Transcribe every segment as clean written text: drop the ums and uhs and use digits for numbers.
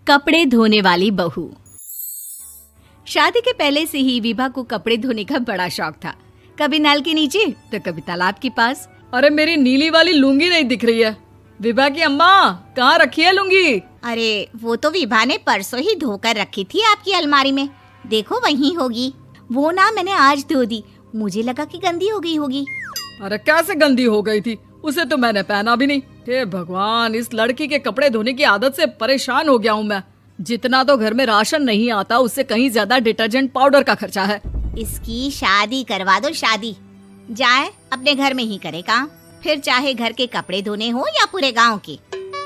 कपड़े धोने वाली बहू। शादी के पहले से ही विभा को कपड़े धोने का बड़ा शौक था। कभी नल के नीचे तो कभी तालाब के पास। अरे मेरी नीली वाली लुंगी नहीं दिख रही है। विभा की अम्मा, कहाँ रखी है लुंगी? अरे वो तो विभा ने परसों ही धोकर रखी थी आपकी अलमारी में, देखो वहीं होगी। वो ना मैंने आज धो दी, मुझे लगा कि गंदी हो गई होगी। अरे कैसे गंदी हो गई थी? उसे तो मैंने पहना भी नहीं। हे भगवान, इस लड़की के कपड़े धोने की आदत से परेशान हो गया हूँ मैं। जितना तो घर में राशन नहीं आता, उससे कहीं ज्यादा डिटर्जेंट पाउडर का खर्चा है। इसकी शादी करवा दो, शादी जाए अपने घर में ही करे काम, फिर चाहे घर के कपड़े धोने हो या पूरे गांव के।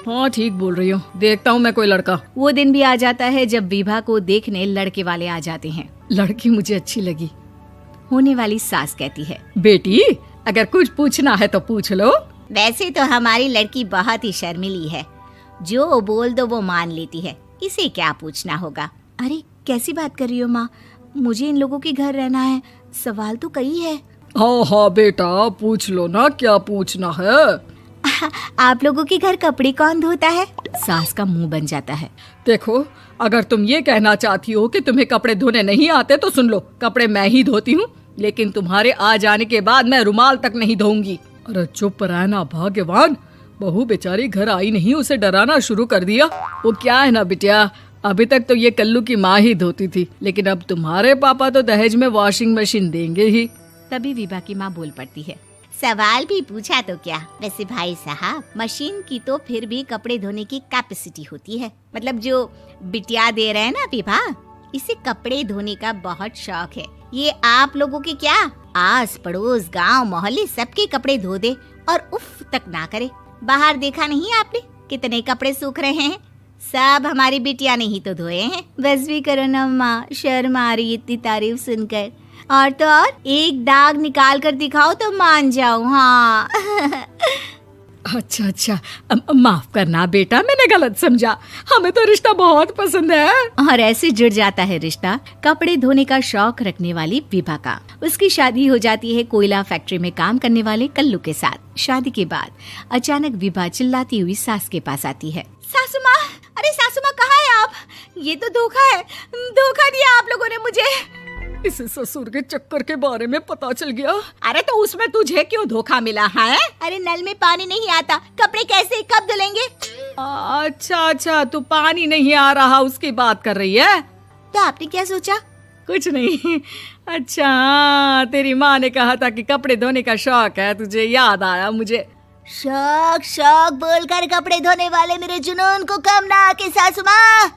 हाँ ठीक बोल रही हूँ, देखता हूँ मैं कोई लड़का। वो दिन भी आ जाता है जब विभा को देखने लड़के वाले आ जाते हैं। लड़की मुझे अच्छी लगी। होने वाली सास कहती है, बेटी अगर कुछ पूछना है तो पूछ लो। वैसे तो हमारी लड़की बहुत ही शर्मीली है, जो बोल दो वो मान लेती है, इसे क्या पूछना होगा। अरे कैसी बात कर रही हो माँ, मुझे इन लोगों के घर रहना है, सवाल तो कई है। हाँ हाँ बेटा, पूछ लो ना, क्या पूछना है। आप लोगों के घर कपड़े कौन धोता है? सास का मुंह बन जाता है। देखो, अगर तुम ये कहना चाहती हो कि तुम्हें कपड़े धोने नहीं आते तो सुन लो, कपड़े मैं ही धोती हूँ, लेकिन तुम्हारे आ जाने के बाद मैं रुमाल तक नहीं धोऊंगी। अरे चुप रहना भाग्यवान, बहू बेचारी घर आई नहीं, उसे डराना शुरू कर दिया। वो क्या है ना बिटिया, अभी तक तो ये कल्लू की माँ ही धोती थी, लेकिन अब तुम्हारे पापा तो दहेज में वॉशिंग मशीन देंगे ही। तभी विभा की माँ बोल पड़ती है, सवाल भी पूछा तो क्या। वैसे भाई साहब, मशीन की तो फिर भी कपड़े धोने की कैपेसिटी होती है। मतलब जो बिटिया दे रहे हैं ना विभा, इसे कपड़े धोने का बहुत शौक है। ये आप लोगों के क्या, आस पड़ोस गांव मोहल्ले सबके कपड़े धो दे और उफ तक ना करे। बाहर देखा नहीं आपने कितने कपड़े सूख रहे हैं? सब हमारी बिटिया ने ही तो धोए हैं। बस भी करो ना माँ, शर्म आ रही इतनी तारीफ सुनकर। और तो और एक दाग निकाल कर दिखाओ तो मान जाऊं। हाँ अच्छा, माफ करना बेटा, मैंने गलत समझा। हमें तो रिश्ता बहुत पसंद है। और ऐसे जुड़ जाता है रिश्ता कपड़े धोने का शौक रखने वाली विभा का। उसकी शादी हो जाती है कोयला फैक्ट्री में काम करने वाले कल्लू के साथ। शादी के बाद अचानक विभा चिल्लाती हुई सास के पास आती है। सासू माँ, अरे सासू माँ कहाँ है आप? ये तो धोखा है, धोखा दिया आप लोगों ने मुझे। इसे ससुर के चक्कर के बारे में पता चल गया। अरे तो उसमें तुझे क्यों धोखा मिला है? अरे नल में पानी नहीं आता, कपड़े कैसे कब धुलेंगे? अच्छा, तू पानी नहीं आ रहा उसकी बात कर रही है। तो आपने क्या सोचा? कुछ नहीं। अच्छा, तेरी माँ ने कहा था कि कपड़े धोने का शौक है तुझे, याद आया मुझे। शौक बोलकर कपड़े धोने वाले मेरे जुनून को कम ना आके सासू माँ,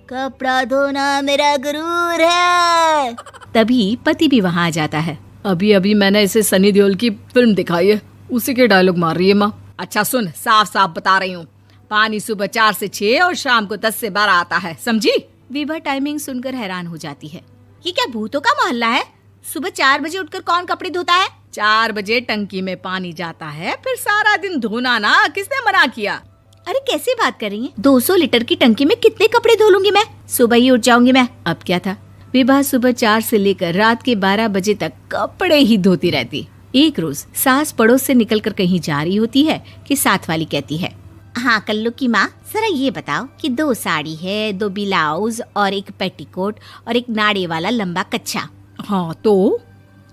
कपड़ा धोना मेरा गुरूर है। तभी पति भी वहाँ आ जाता है। अभी मैंने इसे सनी देओल की फिल्म दिखाई है, उसी के डायलॉग मार रही है माँ। अच्छा सुन, साफ साफ बता रही हूँ, पानी सुबह 4 से 6 और शाम को 10 से 12 आता है, समझी? विभा टाइमिंग सुनकर हैरान हो जाती है। ये क्या भूतों का मोहल्ला है? सुबह 4 बजे उठकर कौन कपड़े धोता है? 4 बजे टंकी में पानी जाता है, फिर सारा दिन धोना ना, किसने मना किया? अरे कैसी बात कर रही हैं? 200 लीटर की टंकी में कितने कपड़े धो लूंगी मैं? सुबह ही उठ जाऊंगी मैं। अब क्या था, विभा सुबह 4 से लेकर रात के 12 बजे तक कपड़े ही धोती रहती। एक रोज सास पड़ोस से निकलकर कहीं जा रही होती है कि साथ वाली कहती है, हाँ कल्लू की माँ, जरा ये बताओ कि 2 साड़ी है, 2 ब्लाउज और एक पेटीकोट और एक नाड़े वाला लंबा कच्छा। हाँ तो?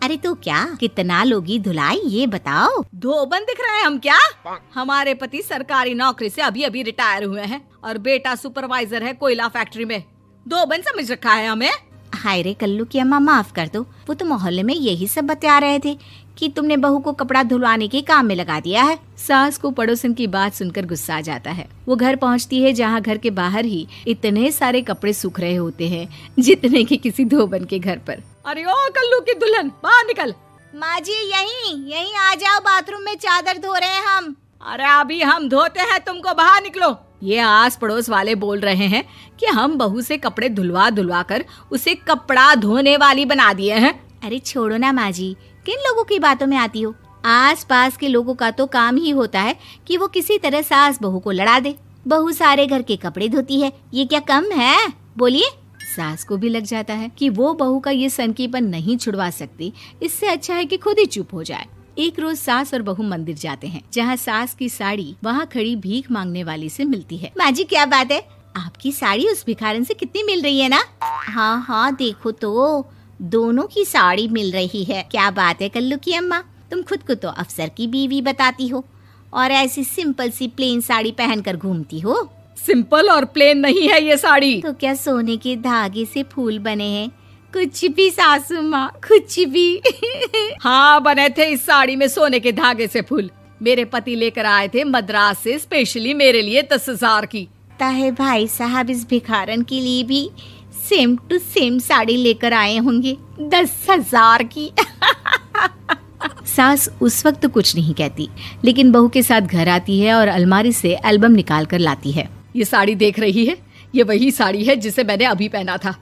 अरे तो क्या, कितना लोगी धुलाई ये बताओ। धोबन दिख रहे हैं हम क्या? हमारे पति सरकारी नौकरी से अभी रिटायर हुए हैं और बेटा सुपरवाइजर है कोयला फैक्ट्री में। धोबन समझ रखा है हमें? हाय रे कल्लू की अम्मा, माफ कर दो, वो तो मोहल्ले में यही सब बता रहे थे कि तुमने बहू को कपड़ा धुलवाने के काम में लगा दिया है। सास को पड़ोसन की बात सुनकर गुस्सा आ जाता है। वो घर पहुंचती है जहां घर के बाहर ही इतने सारे कपड़े सूख रहे होते हैं जितने कि किसी धोबन के घर पर। अरे ओ कल्लू की दुल्हन, बाहर निकल। माँ जी यहीं आ जाओ, बाथरूम में चादर धो रहे हैं हम। अरे अभी हम धोते हैं, तुमको बाहर निकलो। ये आस पड़ोस वाले बोल रहे हैं कि हम बहू से कपड़े धुलवा कर उसे कपड़ा धोने वाली बना दिए हैं। अरे छोड़ो ना माँ जी, किन लोगों की बातों में आती हो? आस पास के लोगों का तो काम ही होता है कि वो किसी तरह सास बहू को लड़ा दे। बहू सारे घर के कपड़े धोती है, ये क्या कम है? बोलिए। सास को भी लग जाता है कि वो बहू का ये सनकीपन नहीं छुड़वा सकती, इससे अच्छा है कि खुद ही चुप हो जाए। एक रोज सास और बहू मंदिर जाते हैं, जहाँ सास की साड़ी वहाँ खड़ी भीख मांगने वाली से मिलती है। माँ जी क्या बात है, आपकी साड़ी उस भिखारन से कितनी मिल रही है ना? हाँ हाँ, देखो तो दोनों की साड़ी मिल रही है। क्या बात है कल्लू की अम्मा, तुम खुद को तो अफसर की बीवी बताती हो और ऐसी सिंपल सी प्लेन साड़ी पहनकर घूमती हो। सिंपल और प्लेन नहीं है ये साड़ी। तो क्या सोने के धागे से फूल बने हैं? कुछ भी सासू माँ, कुछ भी। हाँ, बने थे इस साड़ी में सोने के धागे से फूल। मेरे पति लेकर आए थे मद्रास से स्पेशली मेरे लिए 10,000 की। ताहे भाई साहब इस भिखारन के लिए भी सेम टू सेम साड़ी लेकर आए होंगे 10,000 की। सास उस वक्त कुछ नहीं कहती, लेकिन बहू के साथ घर आती है और अलमारी से एल्बम निकाल कर लाती है। ये साड़ी देख रही है, ये वही साड़ी है जिसे मैंने अभी पहना था।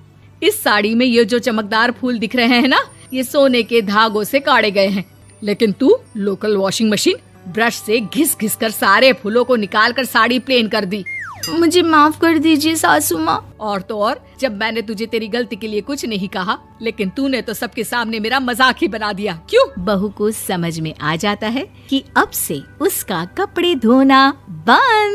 इस साड़ी में ये जो चमकदार फूल दिख रहे हैं ना, ये सोने के धागों से काढ़े गए हैं। लेकिन तू लोकल वॉशिंग मशीन ब्रश से घिस घिस कर सारे फूलों को निकाल कर साड़ी प्लेन कर दी। मुझे माफ कर दीजिए सासू माँ। और तो और, जब मैंने तुझे तेरी गलती के लिए कुछ नहीं कहा, लेकिन तूने तो सबके सामने मेरा मजाक ही बना दिया। क्यों? बहू को समझ में आ जाता है कि अब से उसका कपड़े धोना बंद।